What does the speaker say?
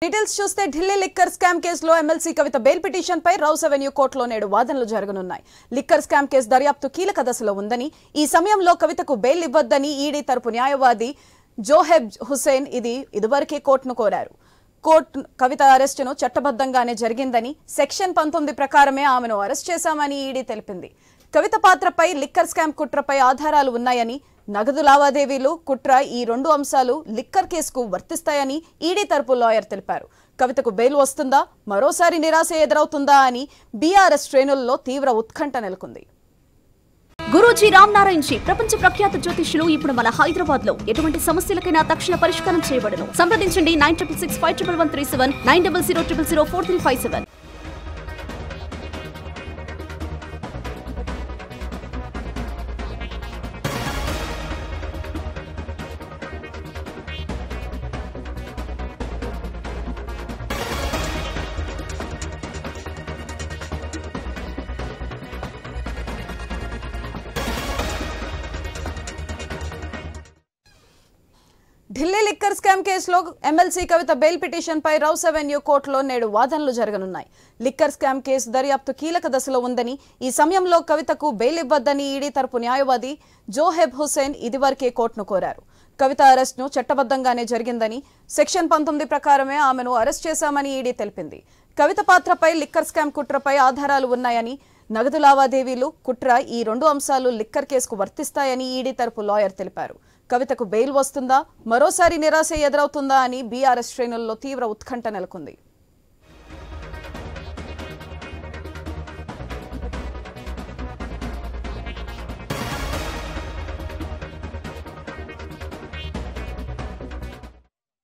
Details చూస్తే Delhi liquor scam కేసులో MLC కవిత bail petition పై rows avenue కోర్టులో నేడు వాదనలు జరగనున్నాయి. లిక్కర్ స్కామ్ కేసు దర్యాప్తు కీలక దశలో ఉందని, ఈ సమయంలో కవితకు బెయిల్ ఇవ్వొద్దని ఈడీ తరపు న్యాయవాది జోహెబ్ హుసేన్ ఇదివరకే కోర్టును కోరారు. కోర్టు కవిత అరెస్టును చట్టబద్ధంగానే జరిగిందని, సెక్షన్ 19 ప్రకారమే ఆమెను అరెస్ట్ చేశామని ఈడీ తెలిపింది. కవిత పాత్రపై లిక్కర్ స్కామ్ కుట్రపై ఆధారాలు ఉన్నాయని, నగదు లావాదేవీలు కుట్ర ఈ రెండు అంశాలు లిక్కర్ కేసుకు వర్తిస్తాయని ఈడీ తరపు లాయర్ తెలిపారు. కవితకు బెయిల్ వస్తుందా, మరోసారి నిరాశ ఎదురవుతుందా అని బీఆర్ఎస్ శ్రేణుల్లో తీవ్ర ఉత్కంఠ నెలకొంది. గురూజీ రామ్ నారాయణ్ జీ ప్రపంచ ప్రఖ్యాత జ్యోతిష్యులు ఇప్పుడు మన హైదరాబాద్ లో ఎటువంటి సమస్యలకైనా తక్షణ పరిష్కారం చేయబడును. సంప్రదించండి 96651137 9000004357. ఢిల్లీ లిక్కర్ స్కామ్ కేసులో ఎమ్మెల్సీ కవిత బెయిల్ పిటిషన్ పై రౌస్ అవెన్యూ కోర్టులో నేడు వాదనలు జరగనున్నాయి. లిక్కర్ స్కామ్ కేసు దర్యాప్తు కీలక దశలో ఉందని, ఈ సమయంలో కవితకు బెయిల్ ఇవ్వొద్దని ఈడీ తరపు న్యాయవాది జోహెబ్ హుసేన్ ఇదివరకే కోర్టును కోరారు. కవిత అరెస్టును చట్టబద్ధంగానే జరిగిందని, సెక్షన్ 19 ప్రకారమే ఆమెను అరెస్ట్ చేశామని ఈడీ తెలిపింది. కవిత పాత్రపై లిక్కర్ స్కామ్ కుట్రపై ఆధారాలు ఉన్నాయని, నగదు లావాదేవీలు కుట్ర ఈ రెండు అంశాలు లిక్కర్ కేసుకు వర్తిస్తాయని ఈడీ తరపు లాయర్ తెలిపారు. కవితకు బెయిల్ వస్తుందా, మరోసారి నిరాశ ఎదురవుతుందా అని బీఆర్ఎస్ శ్రేణుల్లో తీవ్ర ఉత్కంఠ నెలకొంది.